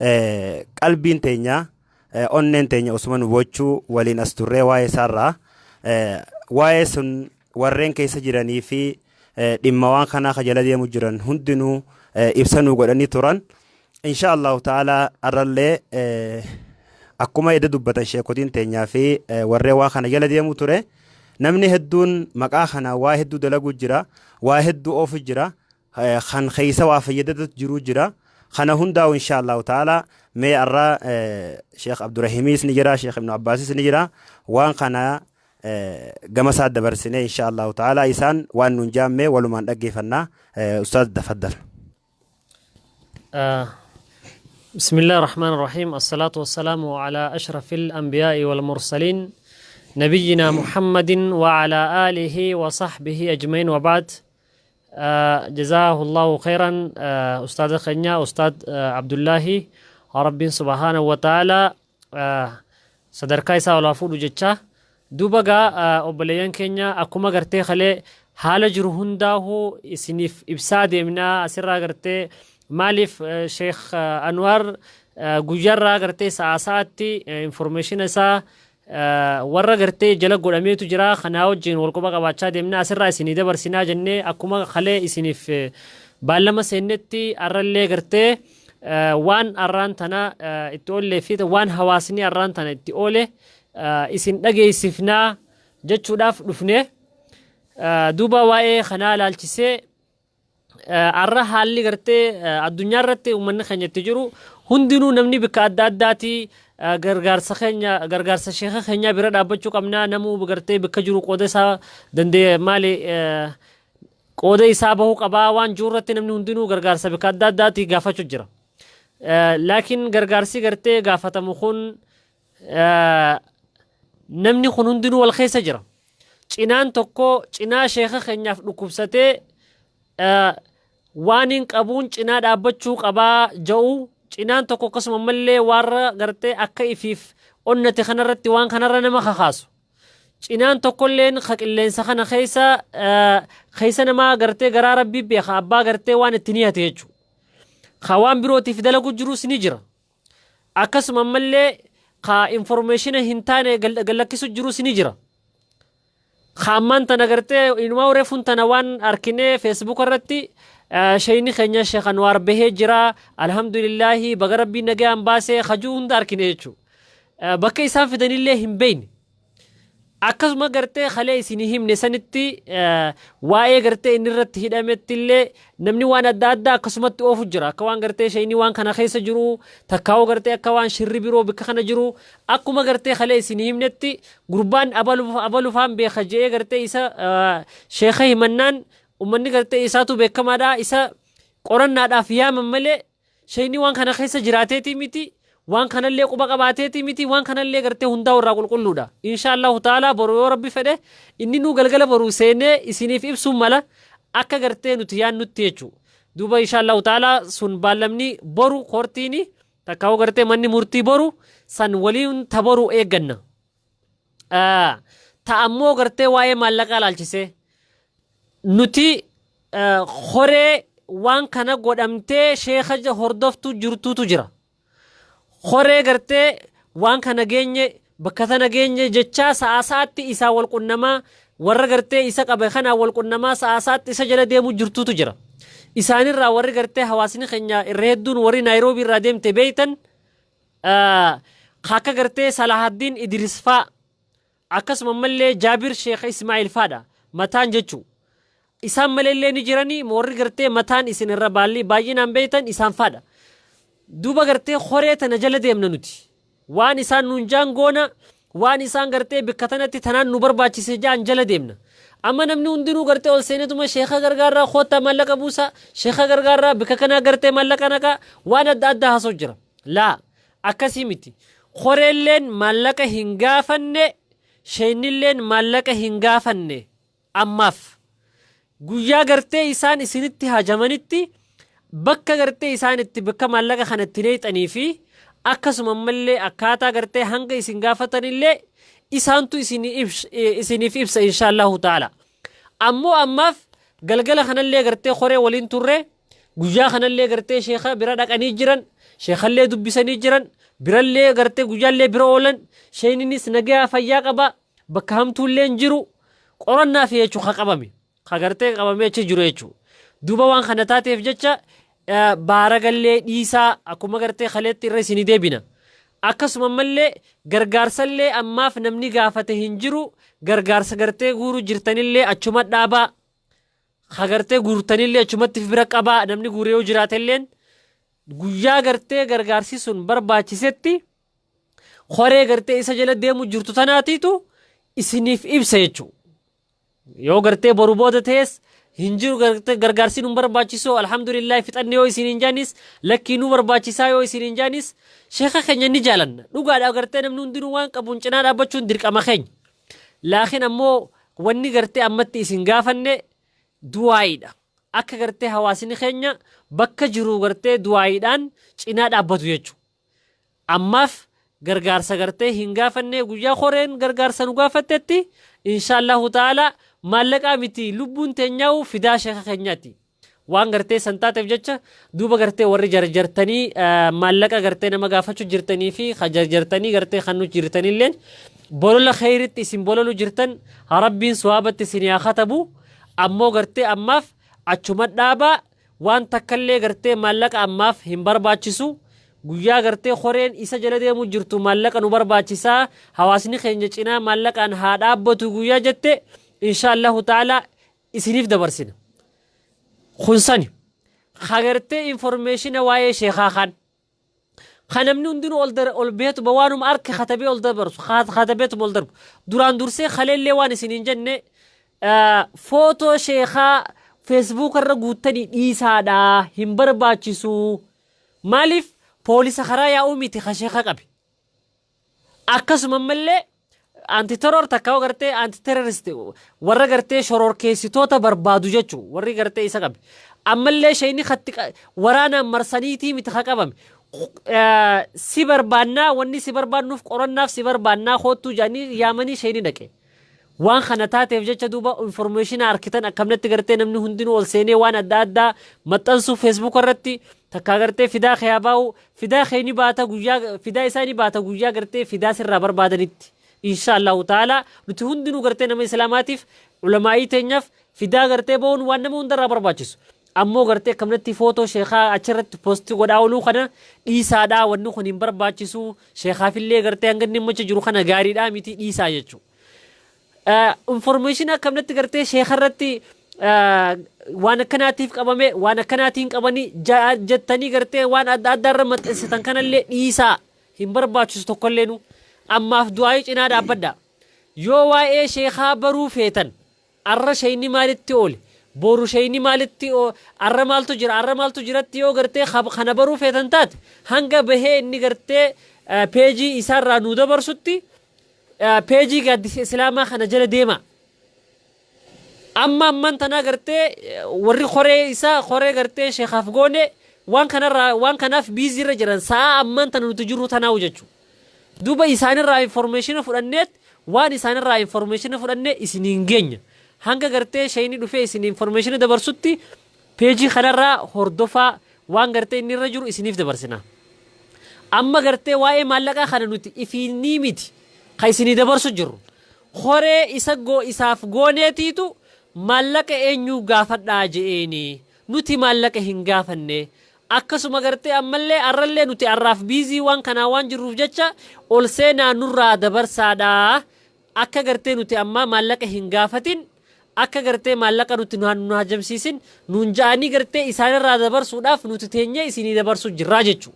qalbiin teenya onneen teenya osuma nu bochuu waliin as turree waa'ee isaarraa waa'ee sun warreen keessa jiranii fi dhimma waan kanaa jala deemu jiran hundinuu ibsanuu godhanii turan. Insha Allah ta'ala arrallee akkuma edda dubbatan sheekotiin teenyaa fi warree waan kana jala deemu ture. Namni hedduun maqaa kana waa hedduu dalaguu jira, waa hedduu oofu jira, kan keessa waa fayyadatu jiru jira. Kana hundaa'u insha Allah ta'ala mee arra Sheekh Abdurrahimis ni jira, Sheekh Ibn Abbasis ni jira. Waan kana gama isaa dabarsine insha Allah ta'ala isaan waan nun jaamme walumaan dhaggeeffannaa. Ustaaz tafaddal. بسم الله الرحمن الرحيم. الصلاة والسلام على أشرف الأنبياء والمرسلين نبينا محمد وعلى آله وصحبه أجمعين وبعد. جزاه الله خيرا أستاذ خنيا أستاذ عبد الله رب سبحانه وتعالى صدر كايسا ولا فود جتشا دوبغا أبليان كنيا أكما غرتي خلي حال جرهندا هو سنيف إبساد منا أسرا غرتي مالف شيخ أنوار جوجرا غرتي ساساتي information سا warra gartee jala godhameetu jira kanaa wajjin walquba qabaachaa deemna asirraa isinii dabarsinaa jennee akkuma kalee isiniif baallama seennetti arrallee gartee waan arraan tana itti oolee fi waan hawaasni arraan tana itti oole isin dhageessifnaa jechuudhaaf dhufne duuba waa'ee kanaa laalchisee arra haalli gartee addunyaa irratti uummanni keenya itti jiru hundinuu namni bikka adda addaatii gargaarsa sheekha keenya bira dhaabbachuu qabnaa namuu gartee bikka jiru qooda isaa dandee maali qooda isaa bahuu qabaa waan jirutti namni hundinuu gargaarsa bikka adda addaatii gaafachuu jira. Laakiin gargaarsi gartee gaafatamu kun namni kun hundinuu wal keessa jira. Cinaan tokko cinaa sheekha keenyaaf dhukkubsatee waan hin qabuun cinaa dhaabbachuu qabaa ja'u. Cinaan tokko akkasuma mallee warra gartee akka ifiif onnate kanarratti waan kanarra nama kakaasu. Cinaan tokkolleen qilleensa kana keessa nama gartee garaa rabbii beeka abbaa gartee waan itti niyate jechuudha. Waan birootiif dalagu jirus ni jira. Akkasuma mallee information hin taane galakkisu jirus ni jira. Ammaan tana gartee inumaa reefuun tana waan arkinee Facebook irratti شيني خنيا شيخ أنوار به جرا الحمد لله بغرب بي نجام باسه خجون دار كنيچو بكي سان فدن الله هم بين أكس ما قرتي خلي سنهم نسنتي واي قرتي نرت هدامت اللي نمني وانا دادا قسمت اوف جرا كوان قرتي شيني وان كان خيس جرو تكاو قرتي كوان شر بيرو بكخنا جرو اكو ما قرتي خلي سنهم نتي قربان ابلو فام بخجي قرتي إسا شيخي منان ummanni gartee isaatu beekamaadha isa qorannaadhaaf yaama malee shayni waan kana keessa jiraateeti miti waan kanallee quba qabaateeti miti waan kanallee gartee hundaa irraa qulqulluudha inshallah taala boru yoo rabbi fedhe inni nu galgala boru seenee isiniif ibsu mala akka gartee nuti yaan nutti jechu duuba inshallah taala sun baalamni boru kortiini takkaa'u gartee manni murtii boru san waliin taboru eegganna ta'ammoo gartee waa'ee maallaqaa laalchisee nuti horee waan kana godhamtee sheekha hordoftu jirtuutu jira. Horee gartee waan kana geenye bakka tana geenye jechaa sa'aasaatti isaa wal qunnamaa warra gartee isa qabe kana wal qunnamaa sa'aasaatti isa jala deemu jirtuutu jira. Isaanirraa warri gartee hawaasni keenya irra hedduun warri Naayiroobii irraa deemte beeytan akka gartee Salahaddin Idris faa akkasuma mallee Jaabir Sheekh Ismaa'il faadha mataan jechuu. Isaan malillee ni jiranii warri gartee mataan isin irra baay'inaan beeytan isaan faadha. Duuba gartee horee tana jala deemna nuti. Waan isaan nuun jaan goona waan isaan gartee bikka tanatti tanaan nu barbaachise jaan jala deemna. Amma namni hundinuu gartee ol seenetuma sheekha gargaarraa khoota maallaqa buusa sheekha gargaarraa bikka kanaa gartee maallaqa naqa waan adda addaa haasoo jira. Laa akkasii miti. Horeelleen maallaqa hin gaafanne sheennilleen maallaqa hin gaafanne ammaaf. Guyyaa gartee isaan isinitti hajamanitti bakka gartee isaan itti bakka maallaqa kanatti leexanii fi akkasuma mallee akkaataa gartee hanga isin gaafatanillee isaantu isiniif ibsa inshaallahu ta'ala. Ammoo ammaaf galgala kanallee gartee horee waliin turre guyyaa kanallee gartee sheekha bira dhaqanii jiran sheekhallee dubbisanii jiran birallee gartee guyyaallee bira oolan sheeninis nagaa fayyaa qaba bakka hamtuullee hin jiru qorannaa fi jechuu ka qabame ka gartee qabamee achi jiru jechuu duuba waan kana taateef jecha baaragallee dhiisaa akkuma gartee kaleetti irra isinii deebina akkasuma mallee gargaarsallee ammaaf namni gaafate hin jiru gargaarsa gartee guuru jirtanillee achuma dhaabaa hagartee guurtanillee achumatti bira qabaa namni guuree yoo jiraatelleen guyyaa gartee gargaarsi sun barbaachisetti horee gartee isa jala deemu jirtu tanaatiitu isiniif ibsa jechuu yoo gartee boru booda ta'es hin jiru gartee gargaarsi nu barbaachisu alhamdulillah fixanne yoo isin hin jaanis lakkii nu barbaachisaa yoo isin hin jaanis sheekha keenya ni jaalanna dhugaadhaa gartee namni hundinuu waan qabuun cinaa dhaabbachuun dirqama keenya laakiin ammoo wanni gartee ammatti isin gaafanne du'aayiidha akka gartee hawaasni keenya bakka jiru gartee du'aayiidhaan cinaa dhaabbatu jechuudha ammaaf gargaarsa gartee hin gaafanne guyyaa horeen gargaarsa nu gaafattetti inshaallahu ta'ala maallaqaa miti lubbuun teenyaa'u fidaa sheekha keenyaati waan gartee san taateef jecha duuba gartee warri jarjartanii maallaqa gartee nama gaafachuu jirtanii fi jarjartanii gartee kan nu jirtanilleen bolola khayritti isin bololu jirtan rabbiin suwaabatti isin yaa katabu ammoo gartee ammaaf achuma dhaabaa waan takkallee gartee maallaqa ammaaf hin barbaachisu guyyaa gartee horeen isa jala deemu jirtu maallaqa nu barbaachisaa hawaasni keenya cinaa maallaqaan haa dhaabbatu guyyaa jette inshaallahu ta'ala isiniif dabarsina khunsani hagartee informationa waa'ee sheekhaa kan namni hundinuu ol beetu bawaanuma arke khatabee ol dabarsu khatabeetum ol darbu duraan dursee khaleellee waan isiniin jenne footoo sheekhaa feesbuuk irra guuttanii dhiisaadha hin barbaachisu maaliif poolisa karaa yaa'uu miti ka sheekha qabe akkasuma mallee antiterror takka gartee antiterrorist warra gartee shororkeessitoota barbaadu jechuu warri gartee isa qabe ammallee shayni khatti waraana marsaniitii miti ka qabame si barbaannaa wanni si barbaannuuf qorannaaf si barbaannaa hoottuu jaanii yaamanii shayni dhaqe waan kana taateef jecha duuba information arkitan akkamnatti gartee namni hundinuu ol seenee waan adda addaa maxxansuu feesbuuk irratti takka gartee fidaa khayaabaa'u fidaa khayni baata guyyaa fidaa isaanii baata guyyaa gartee fidaa sirraa barbaadanitti inshaallahu ta'ala nuti hundinuu gartee nama islaamaatiif ulamaa'ii teenyaaf fidaa gartee ba'uun waan nama hundarraa barbaachisu ammoo gartee akkamnatti footoo sheekhaa achirratti poostii godhaa ooluu kana dhiisaadhaa wanni kun hin barbaachisu sheekhaafillee gartee hanga inni macha jiru kana gaariidhaa miti dhiisaa jechuudha. Information akkamnatti gartee sheekharratti waan akkanaatiif qabame waan akkanaatiin qabanii jettanii gartee waan adda addaarra maxxansitan kanallee dhiisaa hin barbaachisu tokkolleenu ammaaf du'aayii cinaa dhaabbadha yoo waa'ee sheekhaa baruu feetan arra shayni maalitti oole boru shayni maalitti arra maaltu jiratti yoo gartee kana baruu feetan taate hanga bahee inni gartee peejii isaarraa nu dabarsutti peejii gaaddisa islaamaa kana jala deema amma amman tanaa gartee warri koree gartee sheekhaaf goone waan kanaaf biizirra jiran sa'a amman tana nuti jiru tanaawu jechuudha duuba isaanirraa information fudhanneet waan isaanirraa information fudhannee isiniin geenya hanga gartee shayni dhufee isin information dabarsutti peejii kanarraa hordofaa waan gartee inni irra jiru isiniif dabarsina amma gartee waa'ee maallaqaa kana nuti ifiinii miti ka isinii dabarsu jiru horee isaaf gooneetiitu maallaqa eenyuu gaafadhaa je'eeni nuti maallaqa hin gaafanne akkasuma gartee ammallee arrallee nuti arraaf biizii waan kanaa waan jirruuf jecha ol seenaa nurraa dabarsaadhaa akka gartee nuti amma maallaqa hin gaafatin akka gartee maallaqa nuti nu hajamsiisin nuun ja'anii gartee isaanirraa dabarsuudhaaf nuti teenyee isinii dabarsu jirraa jechuu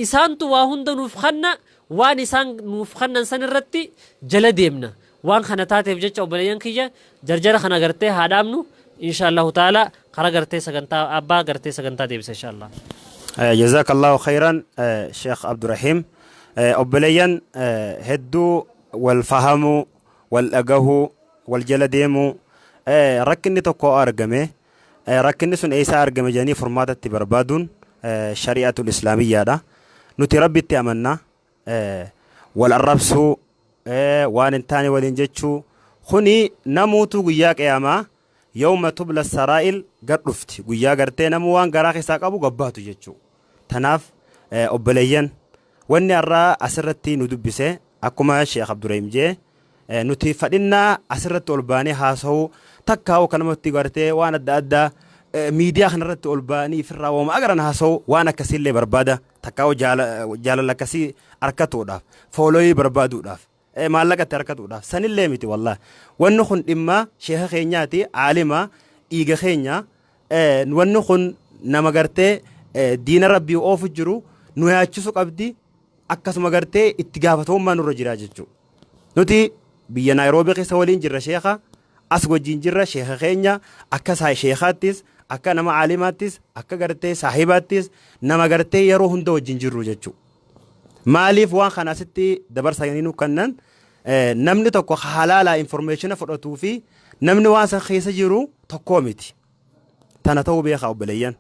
isaantu waa hunda nuuf kanna waan isaan nuuf kannan san irratti jala deemna waan kana taateef jecha obboleeyyan kiyya jarjara kana gartee haadhaamnu inshaallahu ta'ala kara gartee sagantaa abbaa gartee sagantaa deebisa inshaallah jazakallahu khayran sheekh abdurrahim obboleeyyan hedduu wal fahamu wal dhagahu wal jala deemu rakkinni tokko argame rakkinni sun eessaa argame jedhanii furmaatatti barbaaduun shari'atul islaamiyyaadha nuti rabbitti amanna wal arrabsuu waan hin taane waliin jechuu kuni namuutu guyyaa qiyaamaa yawma tubla saraa'il gad dhufti guyyaa gartee namu waan garaa keessaa qabu gabbaatu jechuu tanaaf obboleeyyan wanni har'aa asirratti nu dubbise akkuma Sheekh Abdurrahim jee nuti fadhinnaa asirratti ol baanee haasa'uu takkaa'u kanamatti gartee waan adda addaa miidiyaa kanarratti ol baanii firraa wooma agaran haasa'u waan akkasiillee barbaada takkaa'u jaalala akkasii harkatuudhaaf foolooyii barbaaduudhaaf maallaqatti harkatuudhaaf sanillee miti wallaahi wanni kun dhimma sheekha keenyaati aalima dhiiga keenya wanni kun nama gartee diina rabbii oofu jiru nu yaachisu qabdi akkasuma gartee itti gaafatamummaa nurra jira jechuudha nuti biyya Naayiroobii keessa waliin jirra sheekha as wajjin jirra sheekha keenya akka sheekhaattis akka nama aalimaattis akka gartee saahibaattis nama gartee yeroo hunda wajjin jirru jechuudha maaliif waan kana asitti dabarsanii nu kannan namni tokko halaala information fudhatuu fi namni waan san keessa jiru tokko miti tana ta'uu beekaa obboleeyyan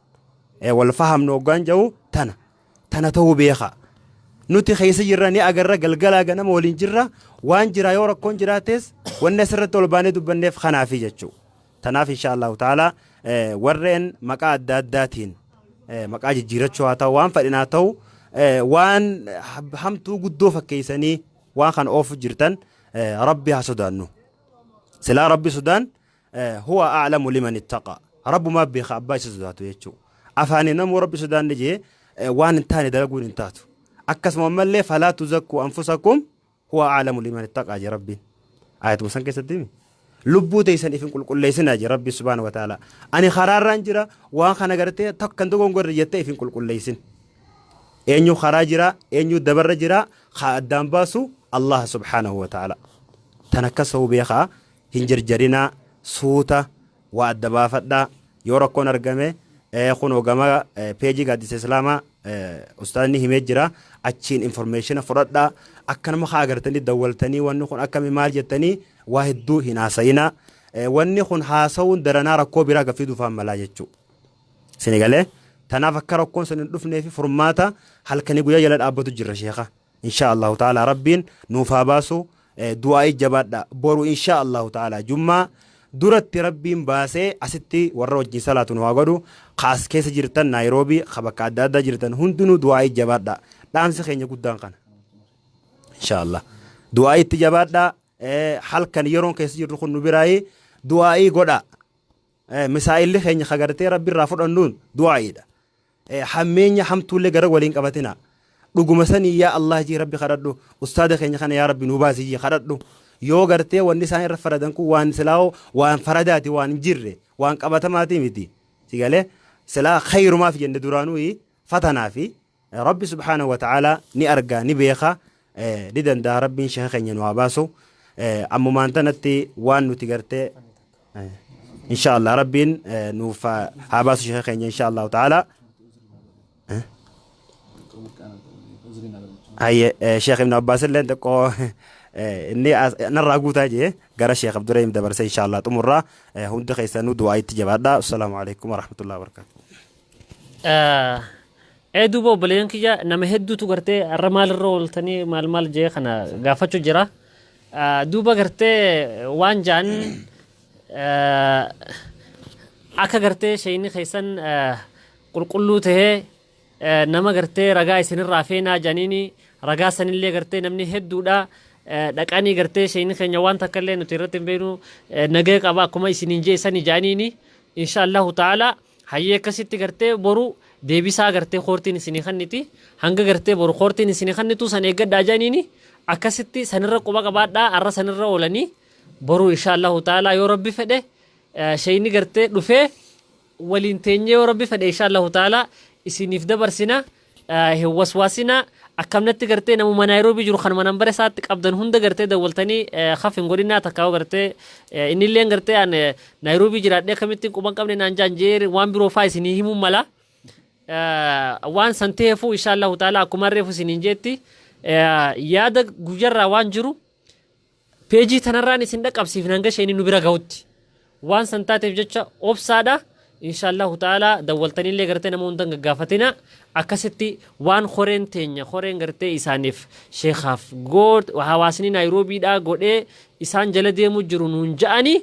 wal fahamnu hoggaan jiru tana ta'uu beekaa nuti keessa jirra ni agarra galgalaa ganama waliin jirra waan jira yoo rakkoon jiraates wanni asirratti ol baanee dubbanneef kanaafi jechuudha tanaaf inshaallahu ta'ala warreen maqaa adda addaatiin maqaa jijjiirachuu haa ta'u waan fadhinaa ta'u waan hamtuu guddoo fakkeessanii waan kan oofu jirtan rabbi haa sodaannu silaa rabbi sodaan huwa a'lamu liman ittaqa rabbu ma beeka abbaa isa sodaatu jechuudha afaanii namuu rabbi sodaanne jee waan hin taane dalaguun hin taatu akkasuma mallee falaa tuzakku anfusakum huwa a'lamu liman ittaqa jee rabbiin ayatuma san keessatti lubbuu teessan ifin qulqulleessinaa jee rabbi subhaanahu wa ta'ala ani karaarraan jira waan kana gartee takkan dogongorre jettee ifin qulqulleessin eenyu karaa jira eenyu dabarra jira haa addaan baasu Allah subhaanahu wa ta'ala tanakkasuu beekaa hin jarjarinaa suuta waa adda baafadhaa yoo rakkoon argame kunoo gama peejii gaaddisa islaamaa ustaadni himee jira achiin information fudhadhaa akkanuma haa agartanii dawwaltanii wanni kun akkami maal jettanii waa hedduu hin haasayinaa wanni kun haasawuun daranaa rakkoo biraa gafiiduufaan malaa jechuudha sinigalee tanaaf akka rakkoon sun hin dhufnee fi furmaata halkanii guyyaa jala dhaabbatu jirra sheekha insha Allahu ta'ala rabbiin nuuf haa baasu du'aa jabaadha boru insha Allahu ta'ala jummaa duratti rabbiin baasee asitti warra wajjin salaatu nu haa godhu kaas keessa jirtan Naayiroobii bakka adda addaa jirtan hundinuu du'aa jabaadha dhaamsi keenya guddaan kana insha Allah du'aa itti jabaadha halkan yeroon keessa jirru kun nu biraayii du'aa godha misaa'illi keenya kagartee rabbi irraa fudhannuun du'aa'idha hammeenya hamtuullee gara waliin qabatina dhuguma sanii yaa Allah jii rabbi kadhadhu ustaada keenya kana yaa rabbi nu baasii jii kadhadhu yoo gartee wanni isaan irra faradan kun waan silaa waan faradaati waan hin jirre waan qabatamaati miti sigalee silaa khayrumaaf jenne duraanuu fatanaa fi rabbi subhaanahu wa ta'ala ni argaa ni beeka ni danda'a rabbiin sheekha keenya nu haa baasu ammumaan tanatti waan nuti gartee إن شاء الله ربين نوفا هاباس شيخ إن شاء الله تعالى هاي شيخ ابن عباس اللي عندكوا إني نرى قوتها جي قرا الشيخ عبد الرحيم دبرس إن شاء الله تمرة هون دخيسانو دعاء تجابدا السلام عليكم ورحمة الله وبركاته دوبا بلين كيا نمهدو تقرتي الرمال الرول تاني مال جي خنا قافتشو جرا دوبا قرتي وان جان akka gartee shayni keessan qulqulluu tahee nama gartee ragaa isinirraa feenaa janiini ragaa sanillee gartee namni hedduudha dhaqanii gartee shayni keenya waan takka illee nuti irratti hin beeknu nagee qaba akkuma isiniin jeessani jaaniini inshaallahu ta'ala hayyee akkasitti gartee boru deebisaa gartee koortiin isinii kanniti hanga gartee boru koortiin isinii kannitu san eeggadhaa janiini akkasitti sanirra quba qabaadhaa arra sanirra oolanii boru inshaallahu ta'ala yoo rabbi fedhe shayni gartee dhufee waliin teenyee yoo rabbi fedhe inshaallahu ta'ala isiniif dabarsina hin waswaasina akkamnatti gartee namuma Naayiroobii jiru kan manan bare isaatti qabdan hunda gartee dawwaltanii khaf hin godhinaa takkaa'u gartee innilleen gartee an Naayiroobii jiraadhee akkamittiin quban qabne naan jaan jee waan biroo faa isinii himuun mala waan san ta'eefuu inshaallahu ta'ala akkuma reefu isiniin jeetti yaada guyyarraa waan jiru peejii tanarraan isin dhaqqabsiifna hanga shayni nu bira gahutti waan san taateef jecha obsaadha inshaallahu ta'ala dawwaltanillee gartee nama hundan gaggaafatina akkasitti waan horeen teenya horeen gartee isaaniif sheekhaaf god hawaasni Naayiroobiidha godhee isaan jala deemu jiru nuun ja'ani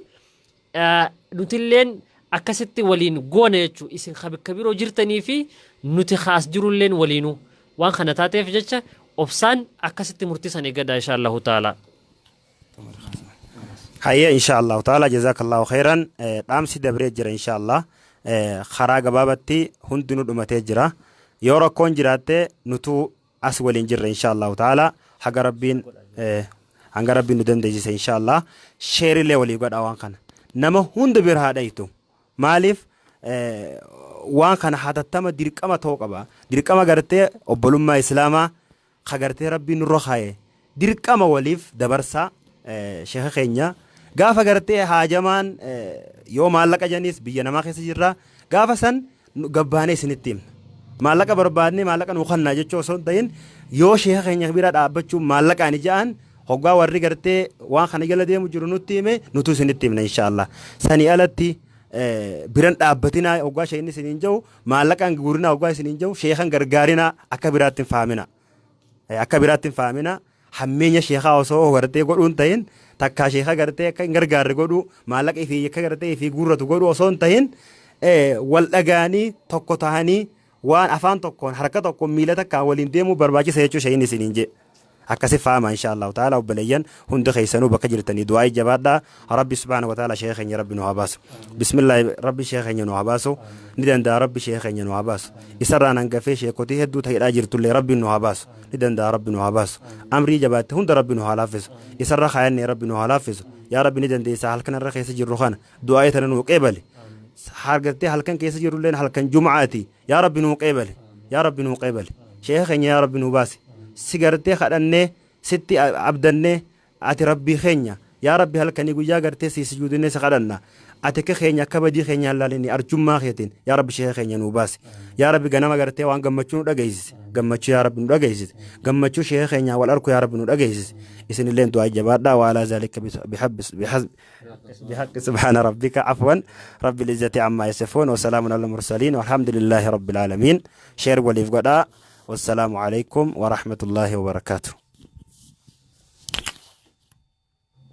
nutilleen akkasitti waliin goone jechuu isin kabiroo jirtanii fi nuti khaas jirulleen waliinu وان خنتاتي في جتشا أبسان أكست مرتسان إقدا إن شاء الله تعالى هيا إن شاء الله تعالى جزاك الله خيرا أمسي دبريت جرا إن شاء الله خراج بابتي هندنو دمتي جرا يورا كون جراتي نتو أسول جرا إن شاء الله تعالى حق ربين حق ربين ندم دجيس إن شاء الله شير اللي ولي قد أوان كان نما هند بيرها دايتو مالف وان كان حتى تما ديرك أما توقبا ديرك أما قرتي أبلوما إسلاما خقرتي ربي نروخاي ديرك أما وليف دبرسا شيخ خينيا غافا قرتي هاجمان يوم مالك جانيس بيانا ما خيس جرا غافا سن قباني سنتيم مالك بربادني مالك نوخنا جتشو صون دين يو شيخ خينيا خبيرات أبتشو مالك أني جان هقوا ورّي قرتي وان خني جل ديم جرونو تيمه نتو سنتيم إن شاء الله سني ألتي biran dhaabbatina oggaa shayni isiniin jiru maallaqaan guurina oggaa isiniin jiru sheekan gargaarina akka biraatti hin faamina hammeenya sheekaa osoo gartee godhuun ta'in takkaa sheeka gartee akka hin gargaarre godhu maallaqa ifii akka gartee ifii guurratu godhu osoo hin ta'in wal dhagaanii tokko ta'anii waan afaan tokkoon harka tokkoon miila takkaan waliin deemuu barbaachisa jechuu shayni isiniin jedhe أكسف فاهمة إن شاء الله تعالى وبليان هند خيسانو بكجرتني دعاء جبادة ربي سبحانه وتعالى شيخ يا ربي نوهباسو بسم الله ربي شيخ يا نوهباسو ندن دا ربي شيخ يا نوهباسو يسرنا نقفي شيخ كتيه دو تهي راجر تولي ربي نوهباسو ندن دا ربي نوهباسو أمري جبات هند ربي نوهلافز يسر خياني ربي نوهلافز يا ربي ندن دي سهل كنا رخيس جروخان دعاء تنو قبل حرقتي هل كان كيس جرولين هل كان جمعاتي يا ربي نو قبل يا ربي نو قبل شيخ يا ربي نوباسي سيجارتي خدني ستي عبدني أتي ربي خينيا يا ربي هل كان يقول يا قرتي سجودني سخدنا أتيك خينيا كبدي خينيا الله لني أرجم ما خيتين يا ربي شيخ خينيا نوباس يا ربي جنما قرتي وان جمتشو نرجعيز جمتشو يا ربي نرجعيز جمتشو شيخ خينيا والأركو يا ربي نرجعيز إسن اللين دعاء جبادة وعلى ذلك بحق سبحان ربك عفوا رب العزة عما يصفون وسلام على المرسلين والحمد لله رب العالمين شير وليف قدا والسلام عليكم ورحمة الله وبركاته